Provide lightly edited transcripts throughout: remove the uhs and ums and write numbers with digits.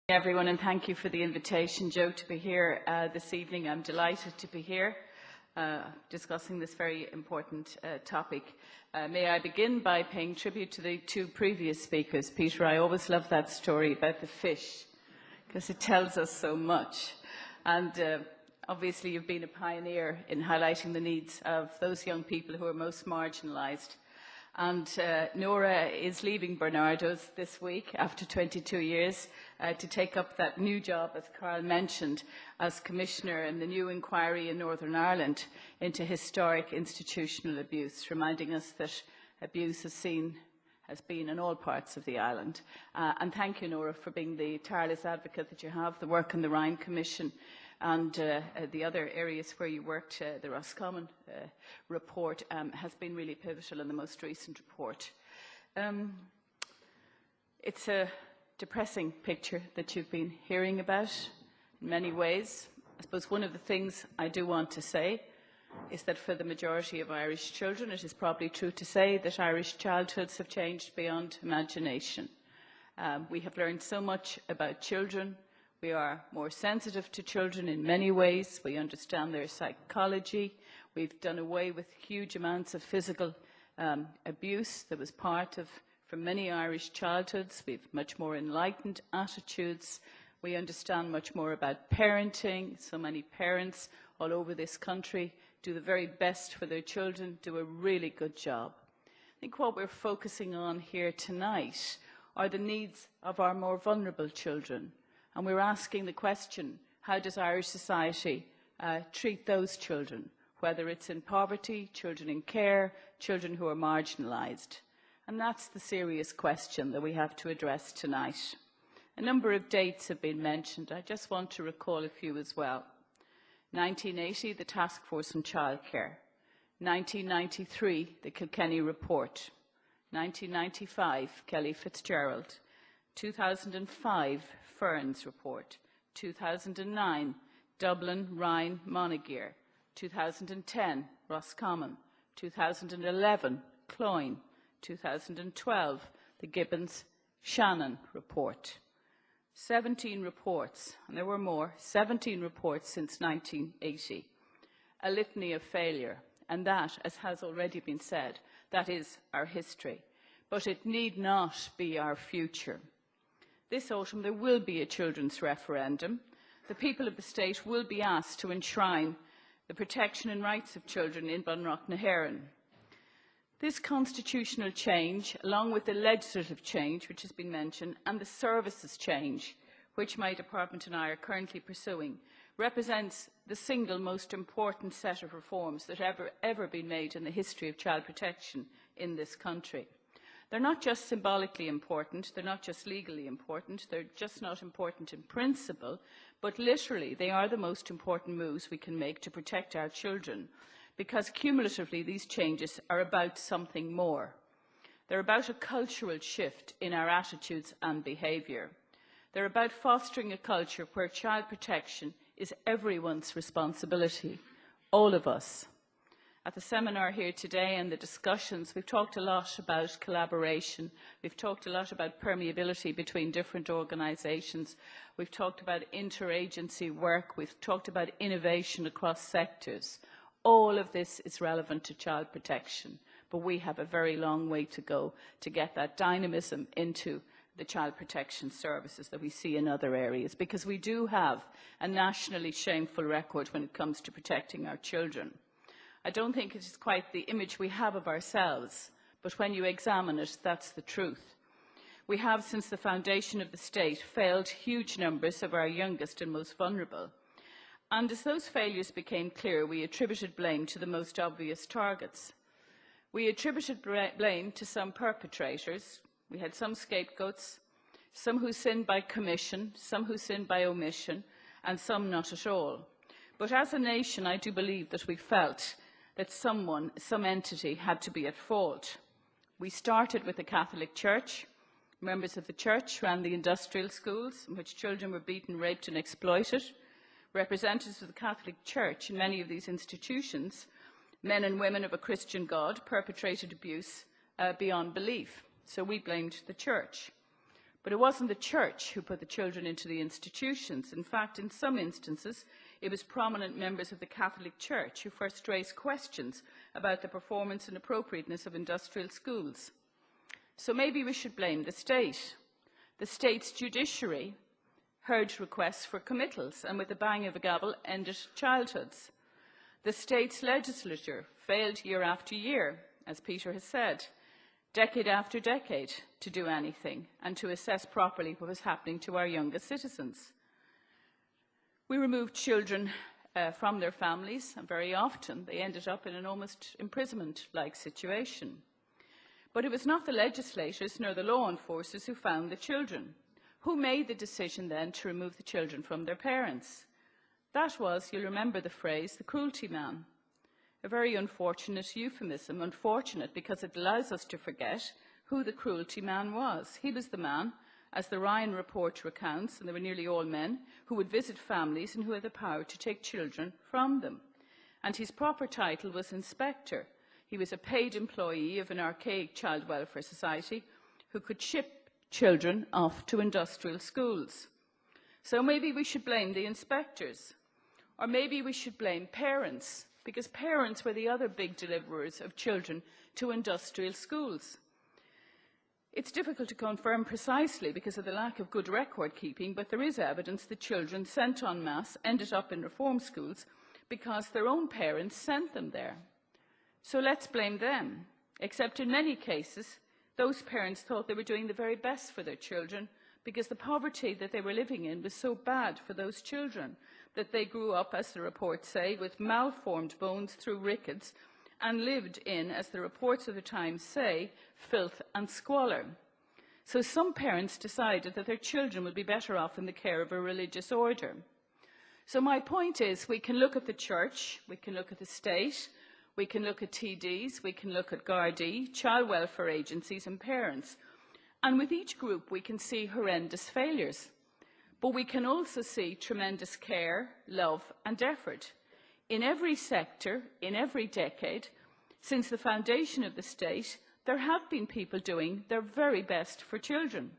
Everyone, and thank you for the invitation, Joe, to be here this evening. I'm delighted to be here discussing this very important topic. May I begin by paying tribute to the two previous speakers. Peter, I always love that story about the fish because it tells us so much. And obviously you've been a pioneer in highlighting the needs of those young people who are most marginalised. And Nora is leaving Barnardo's this week after 22 years to take up that new job, as Carl mentioned, as Commissioner in the new inquiry in Northern Ireland into historic institutional abuse, reminding us that abuse has been in all parts of the island. And thank you, Nora, for being the tireless advocate that you have, the work in the Rhine Commission, and the other areas where you worked. The Roscommon report has been really pivotal in the most recent report. It's a depressing picture that you've been hearing about in many ways. I suppose one of the things I do want to say is that for the majority of Irish children, it is probably true to say that Irish childhoods have changed beyond imagination. We have learned so much about children. We are more sensitive to children in many ways. We understand their psychology. We've done away with huge amounts of physical abuse that was part of, for many Irish childhoods. We've much more enlightened attitudes. We understand much more about parenting. So many parents all over this country do the very best for their children, do a really good job. I think what we're focusing on here tonight are the needs of our more vulnerable children. And we're asking the question, how does Irish society treat those children, whether it's in poverty, children in care, children who are marginalised? And that's the serious question that we have to address tonight. A number of dates have been mentioned. I just want to recall a few as well. 1980, the Task Force on Childcare. 1993, the Kilkenny Report. 1995, Kelly Fitzgerald. 2005, Ferns Report. 2009, Dublin, Rhine, Monaghan. 2010, Roscommon. 2011, Cloyne. 2012, the Gibbons-Shannon Report. 17 reports, and there were more, 17 reports since 1980. A litany of failure, and that, as has already been said, that is our history. But it need not be our future. This autumn there will be a children's referendum. The people of the state will be asked to enshrine the protection and rights of children in Bunrock na HÉireann. This constitutional change, along with the legislative change which has been mentioned, and the services change which my department and I are currently pursuing, represents the single most important set of reforms that have ever been made in the history of child protection in this country. They're not just symbolically important, they're not just legally important, they're just not important in principle, but literally they are the most important moves we can make to protect our children, because cumulatively these changes are about something more. They're about a cultural shift in our attitudes and behaviour. They're about fostering a culture where child protection is everyone's responsibility, all of us. At the seminar here today and the discussions, we've talked a lot about collaboration, we've talked a lot about permeability between different organisations, we've talked about interagency work, we've talked about innovation across sectors. All of this is relevant to child protection, but we have a very long way to go to get that dynamism into the child protection services that we see in other areas, because we do have a nationally shameful record when it comes to protecting our children. I don't think it is quite the image we have of ourselves, but when you examine it, that's the truth. We have, since the foundation of the state, failed huge numbers of our youngest and most vulnerable. And as those failures became clear, we attributed blame to the most obvious targets. We attributed blame to some perpetrators. We had some scapegoats, some who sinned by commission, some who sinned by omission, and some not at all. But as a nation, I do believe that we felt that someone, some entity, had to be at fault. We started with the Catholic Church. Members of the Church ran the industrial schools in which children were beaten, raped and exploited. Representatives of the Catholic Church in many of these institutions, men and women of a Christian God, perpetrated abuse beyond belief. So we blamed the Church. But it wasn't the church who put the children into the institutions. In fact, in some instances, it was prominent members of the Catholic Church who first raised questions about the performance and appropriateness of industrial schools. So maybe we should blame the state. The state's judiciary heard requests for committals and with the bang of a gavel ended childhoods. The state's legislature failed year after year, as Peter has said, decade after decade, to do anything and to assess properly what was happening to our youngest citizens. We removed children from their families, and very often they ended up in an almost imprisonment-like situation. But it was not the legislators nor the law enforcers who found the children. Who made the decision then to remove the children from their parents? That was, you'll remember the phrase, the cruelty man. A very unfortunate euphemism, unfortunate because it allows us to forget who the cruelty man was. He was the man, as the Ryan report recounts, and they were nearly all men, who would visit families and who had the power to take children from them. And his proper title was inspector. He was a paid employee of an archaic child welfare society who could ship children off to industrial schools. So maybe we should blame the inspectors, or maybe we should blame parents, because parents were the other big deliverers of children to industrial schools. It's difficult to confirm precisely because of the lack of good record keeping, but there is evidence that children sent en masse ended up in reform schools because their own parents sent them there. So let's blame them, except in many cases, those parents thought they were doing the very best for their children because the poverty that they were living in was so bad for those children that they grew up, as the reports say, with malformed bones through rickets and lived in, as the reports of the time say, filth and squalor. So some parents decided that their children would be better off in the care of a religious order. So my point is, we can look at the church, we can look at the state, we can look at TDs, we can look at Gardaí, child welfare agencies and parents. And with each group we can see horrendous failures. But we can also see tremendous care, love and effort. In every sector, in every decade, since the foundation of the state, there have been people doing their very best for children.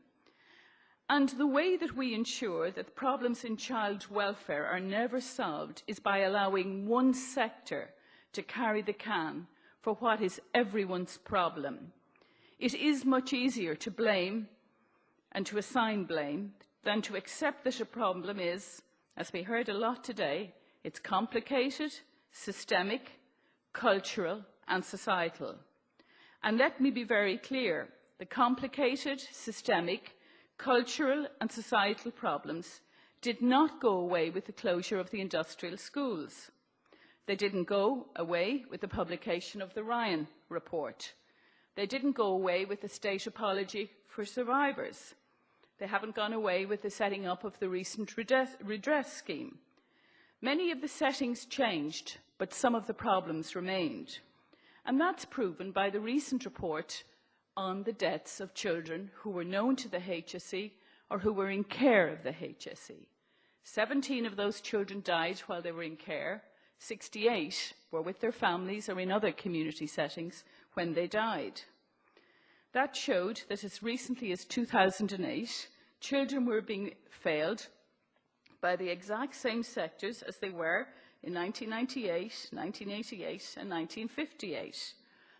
And the way that we ensure that problems in child welfare are never solved is by allowing one sector to carry the can for what is everyone's problem. It is much easier to blame and to assign blame than to accept that a problem is, as we heard a lot today, it's complicated, systemic, cultural and societal. And let me be very clear, the complicated, systemic, cultural and societal problems did not go away with the closure of the industrial schools. They didn't go away with the publication of the Ryan report. They didn't go away with the state apology for survivors. They haven't gone away with the setting up of the recent redress scheme. Many of the settings changed, but some of the problems remained. And that's proven by the recent report on the deaths of children who were known to the HSE or who were in care of the HSE. 17 of those children died while they were in care. 68 were with their families or in other community settings when they died. That showed that as recently as 2008, children were being failed by the exact same sectors as they were in 1998, 1988 and 1958.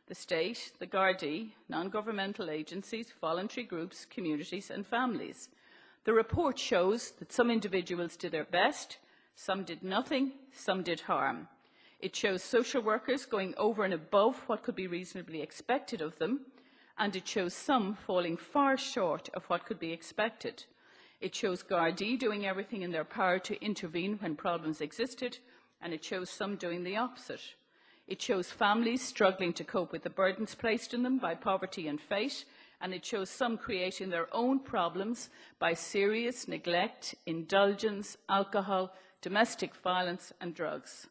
The state, the Gardaí, non-governmental agencies, voluntary groups, communities and families. The report shows that some individuals did their best, some did nothing, some did harm. It shows social workers going over and above what could be reasonably expected of them, and it shows some falling far short of what could be expected. It shows Gardaí doing everything in their power to intervene when problems existed, and it shows some doing the opposite. It shows families struggling to cope with the burdens placed on them by poverty and fate, and it shows some creating their own problems by serious neglect, indulgence, alcohol, domestic violence and drugs.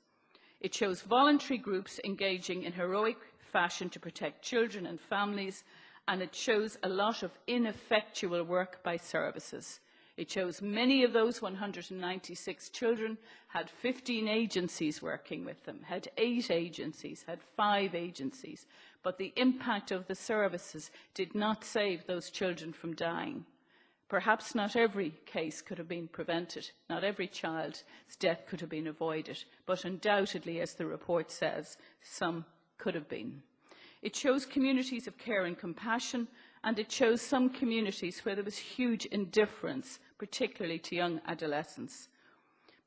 It shows voluntary groups engaging in heroic fashion to protect children and families, and it shows a lot of ineffectual work by services. It shows many of those 196 children had 15 agencies working with them, had 8 agencies, had 5 agencies, but the impact of the services did not save those children from dying. Perhaps not every case could have been prevented, not every child's death could have been avoided, but undoubtedly, as the report says, some could have been. It shows communities of care and compassion, and it shows some communities where there was huge indifference, particularly to young adolescents.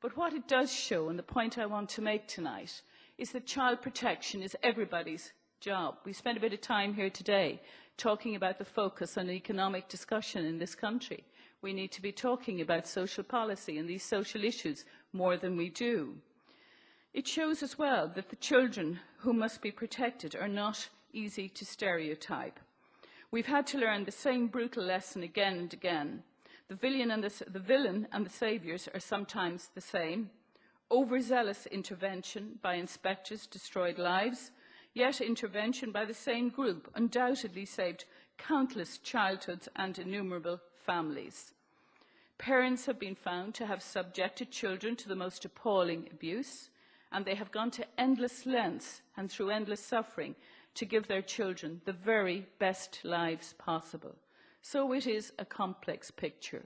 But what it does show, and the point I want to make tonight, is that child protection is everybody's job. We spent a bit of time here today talking about the focus on economic discussion in this country. We need to be talking about social policy and these social issues more than we do. It shows as well that the children who must be protected are not easy to stereotype. We've had to learn the same brutal lesson again and again. The villain and the saviours are sometimes the same. Overzealous intervention by inspectors destroyed lives, yet intervention by the same group undoubtedly saved countless childhoods and innumerable families. Parents have been found to have subjected children to the most appalling abuse, and they have gone to endless lengths and through endless suffering to give their children the very best lives possible. So it is a complex picture.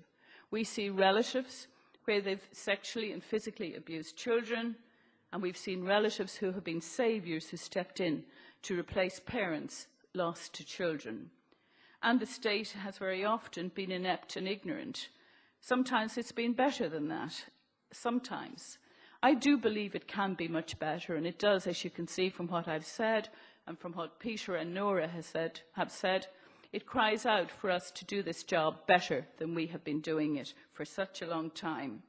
We see relatives where they've sexually and physically abused children, and we've seen relatives who have been saviours who stepped in to replace parents lost to children. And the state has very often been inept and ignorant. Sometimes it's been better than that. Sometimes. I do believe it can be much better, and it does, as you can see from what I've said and from what Peter and Nora have said. It cries out for us to do this job better than we have been doing it for such a long time.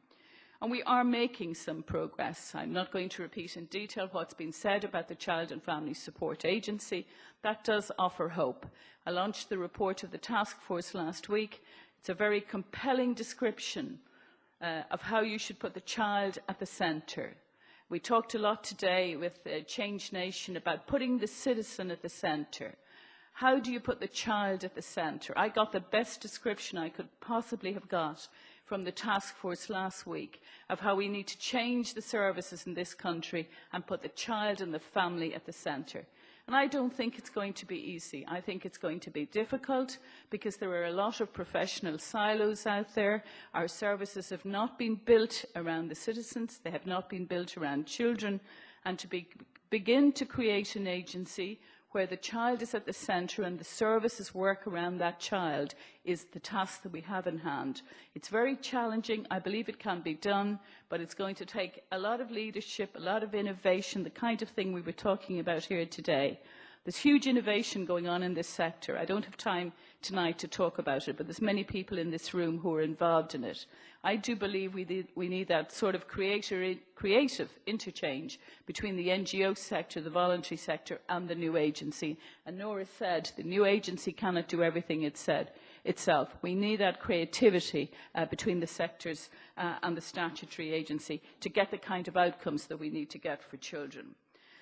And we are making some progress. I'm not going to repeat in detail what's been said about the Child and Family Support Agency. That does offer hope. I launched the report of the task force last week. It's a very compelling description of how you should put the child at the centre. We talked a lot today with Change Nation about putting the citizen at the centre. How do you put the child at the centre? I got the best description I could possibly have got from the task force last week of how we need to change the services in this country and put the child and the family at the centre. And I don't think it's going to be easy. I think it's going to be difficult because there are a lot of professional silos out there. Our services have not been built around the citizens. They have not been built around children. And to begin to create an agency where the child is at the centre and the services work around that child is the task that we have in hand. It's very challenging. I believe it can be done, but it's going to take a lot of leadership, a lot of innovation, the kind of thing we were talking about here today. There's huge innovation going on in this sector. I don't have time tonight to talk about it, but there's many people in this room who are involved in it. I do believe we need that sort of creative interchange between the NGO sector, the voluntary sector, and the new agency. And Nora said the new agency cannot do everything itself. We need that creativity between the sectors and the statutory agency to get the kind of outcomes that we need to get for children.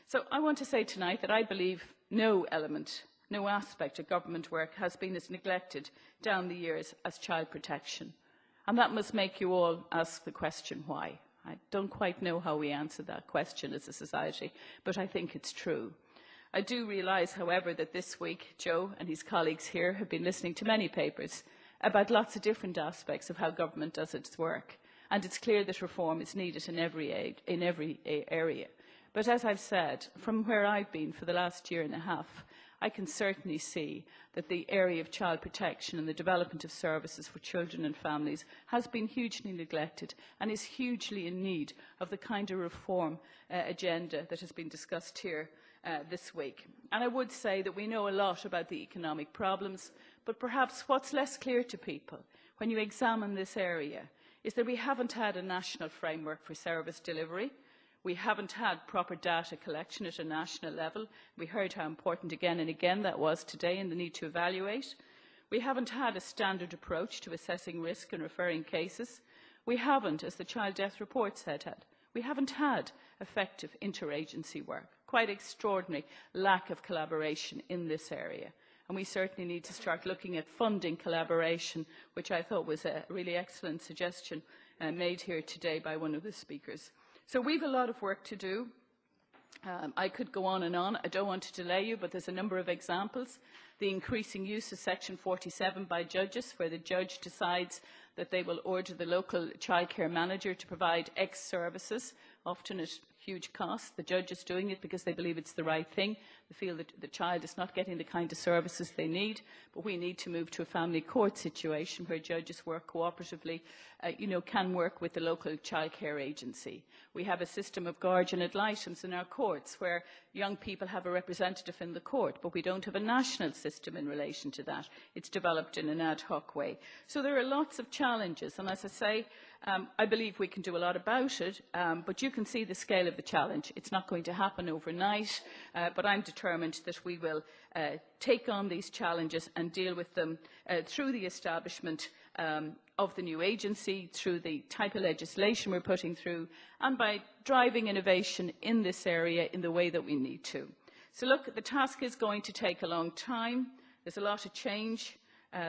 So I want to say tonight that I believe no element, no aspect of government work has been as neglected down the years as child protection. And that must make you all ask the question, why? I don't quite know how we answer that question as a society, but I think it's true. I do realise, however, that this week Joe and his colleagues here have been listening to many papers about lots of different aspects of how government does its work. And it's clear that reform is needed in every area. But as I've said, from where I've been for the last year and a half, I can certainly see that the area of child protection and the development of services for children and families has been hugely neglected and is hugely in need of the kind of reform agenda that has been discussed here this week. And I would say that we know a lot about the economic problems, but perhaps what's less clear to people when you examine this area is that we haven't had a national framework for service delivery. We haven't had proper data collection at a national level. We heard how important again and again that was today and the need to evaluate. We haven't had a standard approach to assessing risk and referring cases. We haven't, as the child death report said, we haven't had effective interagency work. Quite extraordinary lack of collaboration in this area. And we certainly need to start looking at funding collaboration, which I thought was a really excellent suggestion made here today by one of the speakers. So we've a lot of work to do. I could go on and on. I don't want to delay you, but there's a number of examples. The increasing use of Section 47 by judges, where the judge decides that they will order the local childcare manager to provide X services, often at huge cost. The judge is doing it because they believe it's the right thing. They feel that the child is not getting the kind of services they need. But we need to move to a family court situation where judges work cooperatively, can work with the local childcare agency. We have a system of guardian ad litem in our courts where young people have a representative in the court, but we don't have a national system in relation to that. It's developed in an ad hoc way. So there are lots of challenges, and as I say, I believe we can do a lot about it, but you can see the scale of the challenge. It's not going to happen overnight, but I'm determined that we will take on these challenges and deal with them through the establishment of the new agency, through the type of legislation we're putting through, and by driving innovation in this area in the way that we need to. So look, the task is going to take a long time. There's a lot of change.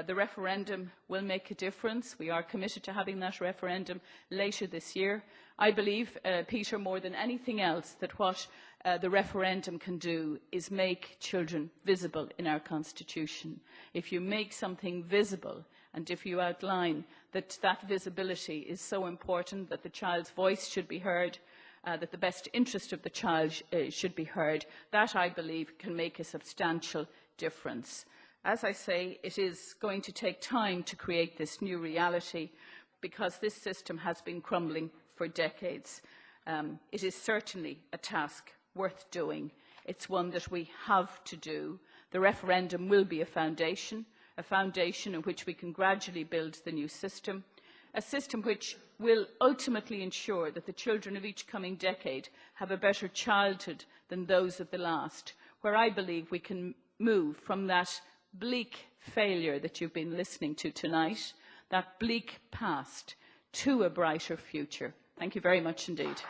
The referendum will make a difference. We are committed to having that referendum later this year. I believe, Peter, more than anything else, that what the referendum can do is make children visible in our Constitution. If you make something visible, and if you outline that that visibility is so important, that the child's voice should be heard, that the best interest of the child should be heard, that, I believe, can make a substantial difference. As I say, it is going to take time to create this new reality because this system has been crumbling for decades. It is certainly a task worth doing. It's one that we have to do. The referendum will be a foundation in which we can gradually build the new system, a system which will ultimately ensure that the children of each coming decade have a better childhood than those of the last, where I believe we can move from that bleak failure that you've been listening to tonight, that bleak past, to a brighter future. Thank you very much indeed.